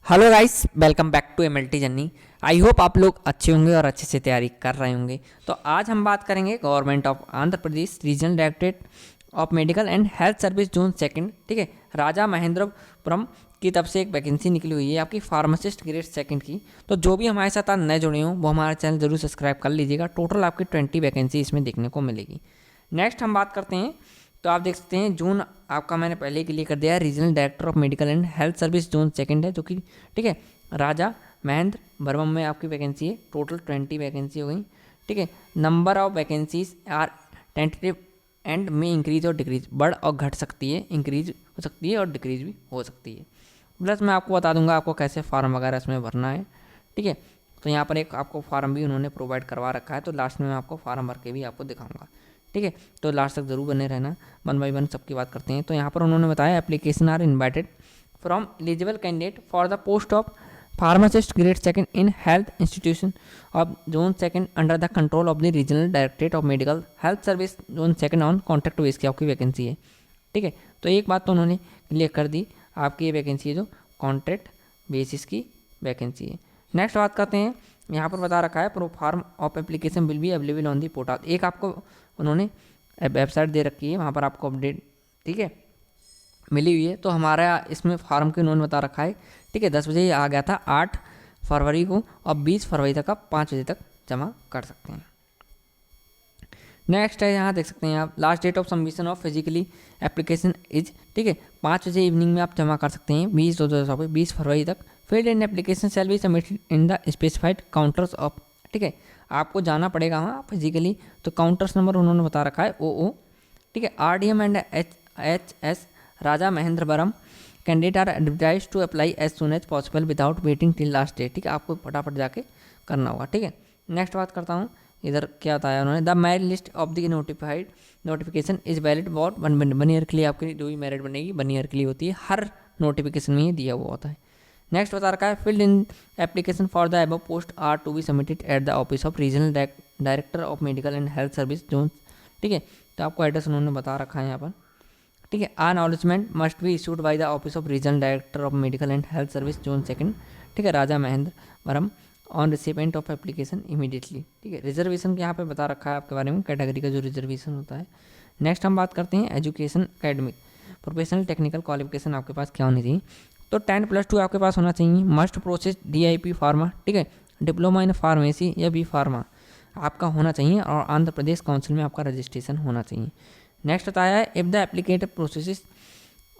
Hello guys, welcome back to MLT journey. I hope आप लोग अच्छे होंगे और अच्छे से तैयारी कर रहे होंगे। तो आज हम बात करेंगे government of Andhra Pradesh regional directorate of medical and health service zone second, ठीक है, राजा महेंद्रपुरम की तरफ से एक वैकेंसी निकली हुई है आपकी फार्मासिस्ट ग्रेड सेकंड की। तो जो भी हमारे साथ आज नए जुड़े हों वो हमारा चैनल जरूर सब्सक्राइब कर लीजिएगा। टोटल आपकी 20 वैकेंसी इसमें देखने को मिलेगी। नेक्स्ट हम बात करते हैं, तो आप देख सकते हैं जून आपका मैंने पहले ही क्लियर कर दिया है। Regional director of medical and health service zone second है, जो कि ठीक है राजा महेंद्र वर्मम में आपकी वैकेंसी है। टोटल 20 वैकेंसी हो गई, ठीक है। Number of vacancies are tentative and may increase और डिक्रीज, बढ़ और घट सकती है, इंक्रीज हो सकती है और डिक्रीज भी हो सकती है। प्लस मैं आपको बता दूंगा आपको कैसे फॉर्म वगैरह इसमें भरना है, ठीक है। तो यहाँ पर एक आपको फॉर्म भी उन्होंने प्रोवाइड करवा रखा है, तो लास्ट में मैं आपको फॉर्म भर के भी आपको दिखाऊंगा, ठीक है। तो लास्ट तक जरूर बने रहना, वन बाई वन सबकी बात करते हैं। तो यहाँ पर उन्होंने बताया application are invited from eligible candidate for the post of pharmacist grade second in health institution of zone second under the control of the regional directorate of medical health service zone second on contract base की आपकी vacancy है, ठीक है। तो एक बात तो उन्होंने क्लियर कर दी, आपकी ये वैकेंसी है जो कॉन्ट्रैक्ट बेसिस की वैकेंसी है। नेक्स्ट बात करते हैं, यहाँ पर बता रखा है pro form of application will be available on the portal. एक आपको उन्होंने वेबसाइट दे रखी है, वहाँ पर आपको अपडेट, ठीक है, मिली हुई है। तो हमारा इसमें फार्म के उन्होंने बता रखा है, ठीक है। 10 बजे ये आ गया था 8 फरवरी को, और 20 फरवरी तक आप 5 बजे तक जमा कर सकते हैं। नेक्स्ट है, यहाँ देख सकते हैं आप last date of submission of physically application is, ठीक है, 5 बजे इवनिंग में आप जमा कर सकते हैं 20 फरवरी तक। Field in application shall be submitted in the specified counters of, ठीक है, आपको जाना पड़ेगा वहाँ फिजिकली। तो काउंटर्स नंबर उन्होंने बता रखा है OO, ठीक है, RDM and HS Raja Mahendravaram. Candidate are advertise to apply as soon as possible without waiting till last date, ठीक है, आपको फटाफट जाके करना होगा, ठीक है। नेक्स्ट बात करता हूँ, इधर क्या बताया उन्होंने, the merit list of the notified notification is valid for 1 year के लिए। आपके लिए जो भी मेरिट बनेगी 1 ईयर के लिए होती है, हर नोटिफिकेशन में ये दिया हुआ होता है। नेक्स्ट बता रखा है filled in application for the above post are to be submitted at the office of regional director of medical and health service zone, ठीक है। तो आपको एड्रेस उन्होंने बता रखा है यहाँ पर, ठीक है। Acknowledgement must be issued by the office of regional director of medical and health service zone second, ठीक है, Raja Mahendravaram on recipient of application immediately, ठीक है। रिजर्वेशन के यहाँ पे बता रखा है आपके बारे में, कैटेगरी का जो रिजर्वेशन होता है। नेक्स्ट हम बात करते हैं education academic professional technical qualification आपके पास क्या होनी चाहिए। तो 10+2 आपके पास होना चाहिए। मस्ट प्रोसेस DIP फार्मा, ठीक है, डिप्लोमा इन फार्मेसी या बी फार्मा आपका होना चाहिए, और आंध्र प्रदेश काउंसिल में आपका रजिस्ट्रेशन होना चाहिए। नेक्स्ट बताया है if the applicative process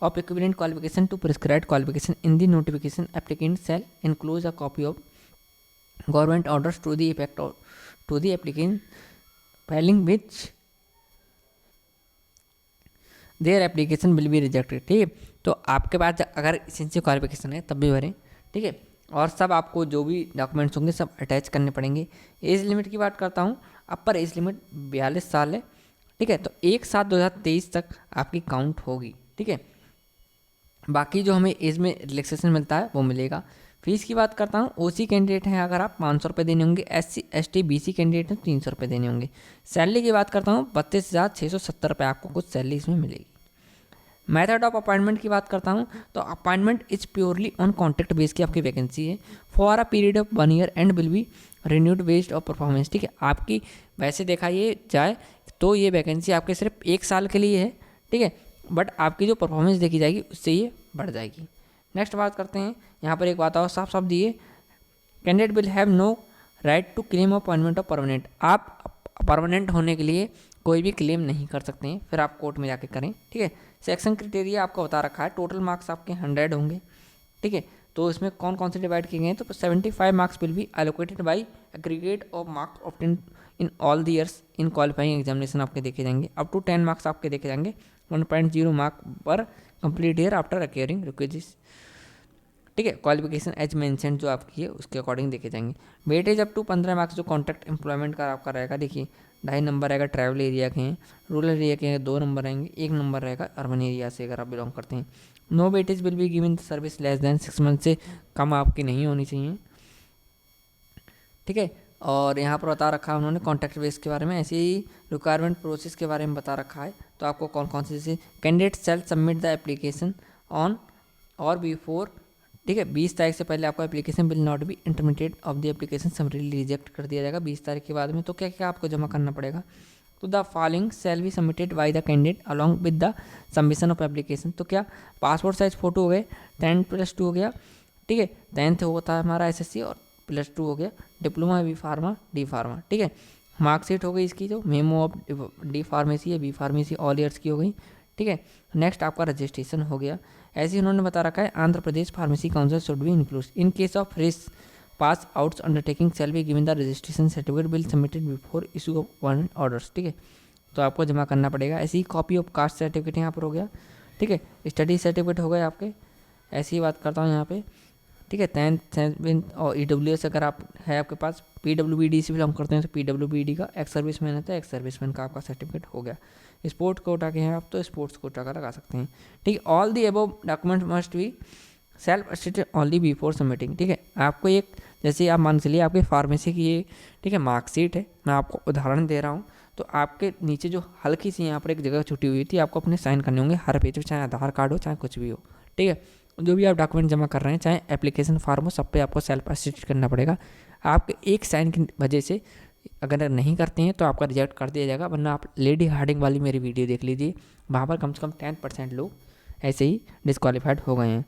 of equivalent qualification to prescribed qualification in the notification applicant shall include a copy of government orders to the effect to the applicant filing which their application will be rejected, ठीक है। तो आपके पास अगर essential qualification है तब भी भरें, ठीक है, और सब आपको जो भी डॉक्यूमेंट्स होंगे सब अटैच करने पड़ेंगे। एज लिमिट की बात करता हूँ, अपर एज लिमिट 42 साल है, ठीक है। तो 1/7/2023 तक आपकी काउंट होगी, ठीक है। बाकी जो हमें एज में रिलैक्सेशन मिलता है वो मिलेगा। फीस की बात करता हूँ, OC कैंडिडेट हैं अगर आप 500 रुपये देने होंगे, SC ST BC कैंडिडेट हैं 300 रुपये देने होंगे। सैलरी की बात करता हूँ 32,670 रुपये आपको कुछ सैलरी इसमें मिलेगी। मेथड ऑफ अपॉइंटमेंट की बात करता हूँ, तो appointment is purely on contract base की आपकी वैकेंसी है for a period of 1 year and will be renewed based of performance, ठीक है। आपकी वैसे देखा ये जाए तो ये वैकेंसी आपके सिर्फ 1 साल के लिए है, ठीक है, बट आपकी जो परफॉर्मेंस देखी जाएगी उससे ये बढ़ जाएगी। नेक्स्ट बात करते हैं, यहाँ पर एक बात और साफ साफ दिए, candidate will have no right to claim appointment of permanent. आप परमानेंट होने के लिए कोई भी क्लेम नहीं कर सकते हैं, फिर आप कोर्ट में जाके करें, ठीक है। सेक्शन क्राइटेरिया आपको बता रखा है, टोटल मार्क्स आपके 100 होंगे, ठीक है। तो इसमें कौन कौन से डिवाइड किए गए हैं, तो 75 marks will be allocated by aggregate of marks obtained in all the years in qualifying examination आपके देखे जाएंगे। अप टू 10 मार्क्स आपके देखे जाएंगे, 1.0 मार्क पर कंप्लीट ईयर आफ्टर अकेयरिंग रिक्वेजिस, ठीक है। क्वालिफिकेशन एज मेंशन जो आपकी है उसके अकॉर्डिंग देखे जाएंगे। वेटेज अप टू 15 मार्क्स जो कॉन्ट्रैक्ट एम्प्लॉयमेंट का आपका रहेगा, देखिए 2.5 नंबर रहेगा ट्रैवल एरिया के हैं, रूरल एरिया के हैं 2 नंबर रहेंगे, 1 नंबर रहेगा अर्बन एरिया से अगर आप बिलोंग करते हैं। No weightage will be given service less than 6 month, से कम आपकी नहीं होनी चाहिए, ठीक है। और यहाँ पर बता रखा है उन्होंने कॉन्ट्रैक्ट बेस के बारे में, ऐसे ही रिक्वायरमेंट प्रोसेस के बारे में बता रखा है। तो आपको कौन कौन से, जैसे candidate shall submit the application on और बिफोर ठीक है। 20 तारीख से पहले आपका application will not be intermediate of the application summary reject कर दिया जाएगा 20 तारीख के बाद में। तो क्या क्या आपको जमा करना पड़ेगा, तो the following shall be submitted by the candidate along with the submission of application. तो क्या पासपोर्ट साइज फ़ोटो हो गए, 10+2 हो गया, ठीक है, 10th होता है हमारा SSC और +2 हो गया, diploma B pharma D pharma, ठीक है, मार्कशीट हो गई इसकी, जो मेमो ऑफ डी फार्मेसी है, बी फार्मेसी ऑल ईयर्स की हो गई, ठीक है। नेक्स्ट आपका रजिस्ट्रेशन हो गया। ऐसे ही उन्होंने बता रखा है Andhra Pradesh pharmacy council should be include in case of fresh pass outs undertaking shall be given the registration certificate will submitted before issue of one orders, ठीक है। तो आपको जमा करना पड़ेगा। ऐसी ही कॉपी ऑफ कास्ट सर्टिफिकेट यहाँ पर हो गया, ठीक है, स्टडी सर्टिफिकेट हो गए आपके। ऐसी ही बात करता हूँ यहाँ पे, ठीक है, 10th और EWS अगर आप है आपके पास, PWBD से बिलोंग करते हैं तो PWBD का, एक्स सर्विसमैन है तो एक्स सर्विसमैन का आपका सर्टिफिकेट हो गया। स्पोर्ट्स कोटा के हैं आप तो स्पोर्ट्स कोटा का लगा सकते हैं, ठीक है। All the above document must be self assisted only before submitting, ठीक है। आपको एक, जैसे आप मान चलिए आपकी फार्मेसी की ये, ठीक है, मार्कशीट है, मैं आपको उदाहरण दे रहा हूँ, तो आपके नीचे जो हल्की सी यहाँ पर एक जगह छुटी हुई थी, आपको अपने साइन करने होंगे हर पेज पे, चाहे आधार कार्ड हो चाहे कुछ भी हो, ठीक है। जो भी आप डॉक्यूमेंट जमा कर रहे हैं, चाहे एप्लीकेशन फॉर्म हो, सब पे आपको सेल्फ असिस्ट करना पड़ेगा। आपके एक साइन की वजह से अगर नहीं करते हैं तो आपका रिजेक्ट कर दिया जाएगा, वरना आप लेडी हार्डिंग वाली मेरी वीडियो देख लीजिए, वहाँ पर कम से कम 10% लोग ऐसे ही डिस्क्वालीफाइड हो गए हैं,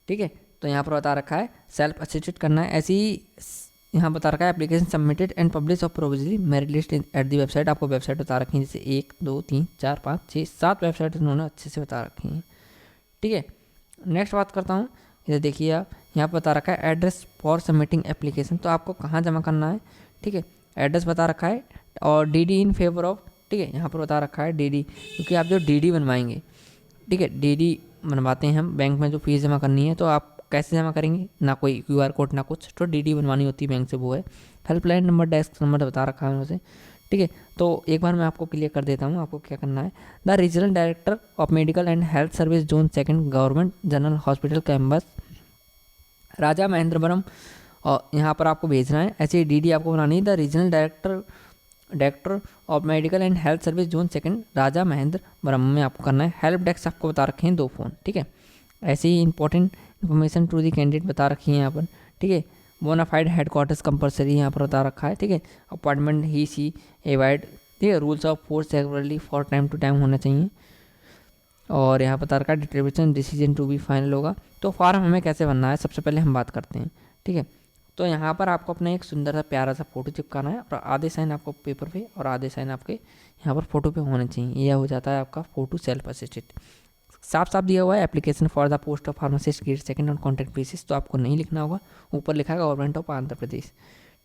ठीक है। तो यहाँ पर बता रखा है सेल्फ असिस्टेड करना है। ऐसे ही यहाँ बता रखा है application submitted and publish of provisionally merit list at the website. आपको वेबसाइट बता रखी है, जैसे 1 2 3 4 5 6 7 वेबसाइट उन्होंने अच्छे से बता रखी हैं, ठीक है। नेक्स्ट बात करता हूँ, इधर देखिए आप, यहाँ पर बता रखा है एड्रेस फॉर सबमिटिंग एप्लीकेशन। तो आपको कहाँ जमा करना है, ठीक है, एड्रेस बता रखा है, और DD इन फेवर ऑफ, ठीक है, यहाँ पर बता रखा है DD, क्योंकि आप जो DD बनवाएंगे, ठीक है, DD बनवाते हैं हम बैंक में, जो फीस जमा करनी है, तो आप कैसे जमा करेंगे, ना कोई QR कोड ना कुछ, तो DD बनवानी होती है बैंक से, वो है। हेल्पलाइन नंबर, डेस्क नंबर बता रखा है उनसे, ठीक है। तो एक बार मैं आपको क्लियर कर देता हूँ, आपको क्या करना है। The regional director of medical and health service zone 2 government general hospital campus Raja Mahendravaram, और यहाँ पर आपको भेजना है। ऐसे DD आपको बनानी है, the regional director of medical and health service zone 2 राजा महेंद्रवरम में आपको करना है। हेल्प डेस्क आपको बता रखे हैं 2 फ़ोन, ठीक है। ऐसे ही important information to the candidate बता रखी है यहाँ पर, ठीक है। बोनाफाइड हेडक्वार्टर्स कंपलसरी यहाँ पर बता रखा है, ठीक है। अपॉइंटमेंट ही सी एवाइड, ठीक है। Rules of force regularly for time to time होना चाहिए, और यहाँ बता रखा है distribution decision to be final होगा। तो फॉर्म हमें कैसे भरना है, सबसे पहले हम बात करते हैं, ठीक है। तो यहाँ पर आपको अपना एक सुंदर सा प्यारा सा फोटो चिपकाना है, और आधे साइन आपको पेपर पे और आधे साइन आपके यहाँ पर फोटो पे होने चाहिए। यह हो जाता है आपका फोटो सेल्फ असिस्टेड। साफ साफ दिया हुआ है application for the post of pharmacist grade 2 on contract basis, तो आपको नहीं लिखना होगा, ऊपर लिखा है गवर्नमेंट ऑफ आंध्र प्रदेश,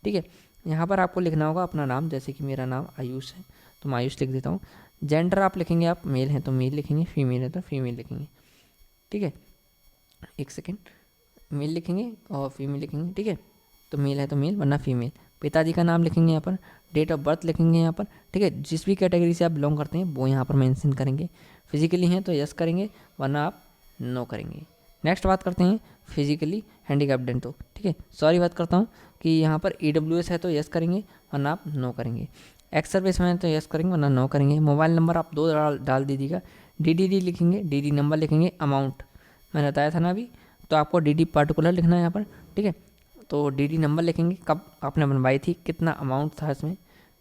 ठीक है। यहाँ पर आपको लिखना होगा अपना नाम, जैसे कि मेरा नाम आयुष है तो मैं आयुष लिख देता हूँ। जेंडर आप लिखेंगे, आप मेल हैं तो मेल लिखेंगे, फीमेल है तो फीमेल लिखेंगे, ठीक है। एक सेकेंड, मेल लिखेंगे और फीमेल लिखेंगे, ठीक है। तो मेल है तो मेल, वरना फीमेल। पिताजी का नाम लिखेंगे यहाँ पर, डेट ऑफ बर्थ लिखेंगे यहाँ पर, ठीक है। जिस भी कैटेगरी से आप बिलोंग करते हैं वो यहाँ पर मेंशन करेंगे। फिजिकली हैं तो यस करेंगे, वरना आप नो करेंगे। नेक्स्ट बात करते हैं फिजिकली हैंडीकैप्ड हैं तो, ठीक है। सॉरी बात करता हूँ कि यहाँ पर EWS है तो यस करेंगे, वरना आप नो करेंगे। एक्स सर्विस में है तो यस करेंगे, वरना नो करेंगे। मोबाइल नंबर आप 2 डाल दीजिएगा। DDD लिखेंगे, DD नंबर लिखेंगे, अमाउंट मैंने बताया था ना अभी, तो आपको DD पर्टिकुलर लिखना है यहाँ पर, ठीक है। तो DD नंबर लिखेंगे, कब आपने बनवाई थी, कितना अमाउंट था इसमें,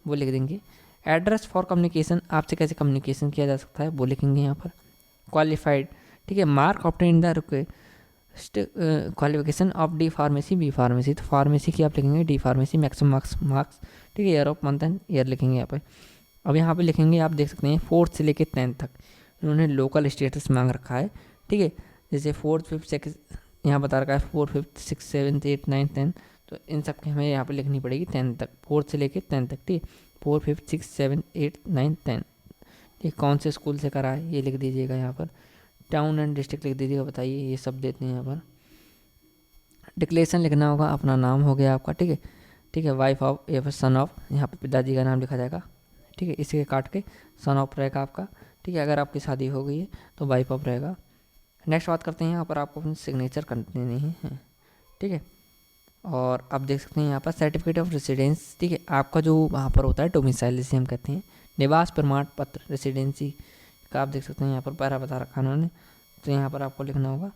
वो लिख देंगे। एड्रेस फॉर कम्युनिकेशन, आपसे कैसे कम्युनिकेशन किया जा सकता है वो लिखेंगे यहाँ पर। क्वालिफाइड, ठीक है। Mark obtain in the request qualification of D pharmacy B pharmacy, तो फार्मेसी की आप लिखेंगे, डी फार्मेसी मैक्सिमम मार्क्स, ठीक है। Year of month and year लिखेंगे यहाँ पर। अब यहाँ पे लिखेंगे, आप देख सकते हैं 4th से लेकर 10th तक इन्होंने लोकल स्टेटस मांग रखा है, ठीक है। जैसे 4th 5th 6th यहाँ बता रखा है 4th 5th 6th 7th 8th 9th 10th, तो इन सब की हमें यहाँ पे लिखनी पड़ेगी 10th तक, 4th से लेकर 10th तक, ठीक है। 4th 5th 6th 7th 8th 9th 10th, ठीक। कौन से स्कूल से करा है ये लिख दीजिएगा यहाँ पर। टाउन एंड डिस्ट्रिक्ट लिख दीजिएगा, बताइए, ये सब देते हैं यहाँ पर। डिक्लेरेशन लिखना होगा, अपना नाम हो गया आपका, ठीक है, ठीक है। वाइफ ऑफ या फिर सन ऑफ, यहाँ पर पिताजी का नाम लिखा जाएगा, ठीक है। इसी के काट के सन ऑफ रहेगा आपका, ठीक है। अगर आपकी शादी हो गई है तो वाइफ ऑफ रहेगा। नेक्स्ट बात करते हैं, यहाँ पर आपको अपनी सिग्नेचर करने नहीं है, ठीक है। और आप देख सकते हैं यहाँ पर सर्टिफिकेट ऑफ रेसिडेंस, ठीक है। आपका जो वहाँ पर होता है डोमिसाइल जिसे हम कहते हैं, निवास प्रमाण पत्र रेसिडेंसी का आप देख सकते हैं यहाँ पर पैरा बता रखा उन्होंने, तो यहाँ पर आपको लिखना होगा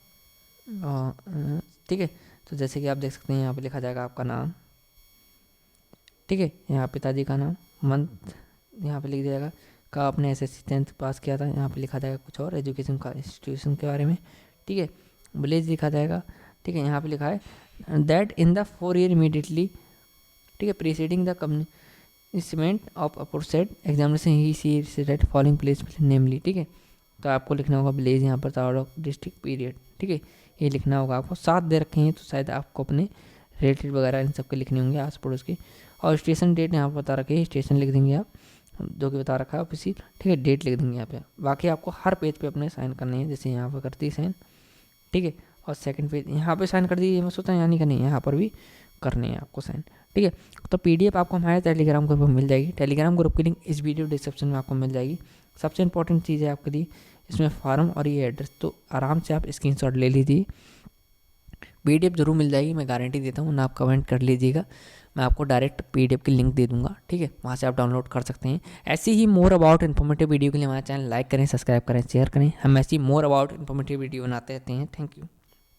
ठीक है। तो जैसे कि आप देख सकते हैं यहाँ पे लिखा जाएगा आपका नाम, ठीक है, यहाँ पिताजी का नाम, मंथ यहाँ पे लिख जाएगा, का आपने SSC 10th पास किया था, यहाँ पे लिखा जाएगा कुछ और एजुकेशन का इंस्टीट्यूशन के बारे में, ठीक है, विलेज लिखा जाएगा, ठीक है। यहाँ पे लिखा है that in the 4 year immediately, ठीक है, preceding the commitment of aforesaid examination he she set following place namely, ठीक है। तो आपको लिखना होगा विलेज यहाँ पर तावड़ डिस्ट्रिक्ट पीरियड, ठीक है, ये लिखना होगा आपको। 7 दे रखे हैं तो शायद आपको अपने रिलेटेड वगैरह इन सब के लिखने होंगे आस पड़ोस के। और स्टेशन डेट यहाँ पर बता रखे है, स्टेशन लिख देंगे आप जो कि बता रखा है ऑफिसी, ठीक है, डेट लिख देंगे यहाँ पे। बाकी आपको हर पेज पे अपने साइन करने हैं, जैसे यहाँ पर करती है साइन, ठीक है। और सेकंड पेज यहाँ पे साइन कर दीजिए, मैं सोचा यहाँ नहीं करनी, यहाँ पर भी करने हैं आपको साइन, ठीक है। तो PDF आपको हमारे टेलीग्राम ग्रुप में मिल जाएगी। टेलीग्राम ग्रुप की लिंक इस वीडियो डिस्क्रिप्शन में आपको मिल जाएगी। सबसे इंपॉर्टेंट चीज़ है आपके लिए इसमें फॉर्म और ये एड्रेस, तो आराम से आप स्क्रीनशॉट ले लीजिए। PDF जरूर मिल जाएगी, मैं गारंटी देता हूँ ना, आप कमेंट कर लीजिएगा, मैं आपको डायरेक्ट PDF की लिंक दे दूंगा, ठीक है, वहाँ से आप डाउनलोड कर सकते हैं। ऐसी ही मोर अबाउट इन्फॉर्मेटिव वीडियो के लिए हमारा चैनल लाइक करें, सब्सक्राइब करें, शेयर करें। हम ऐसी मोर अबाउट इन्फॉर्मेटिव वीडियो बनाते रहते हैं। Thank you.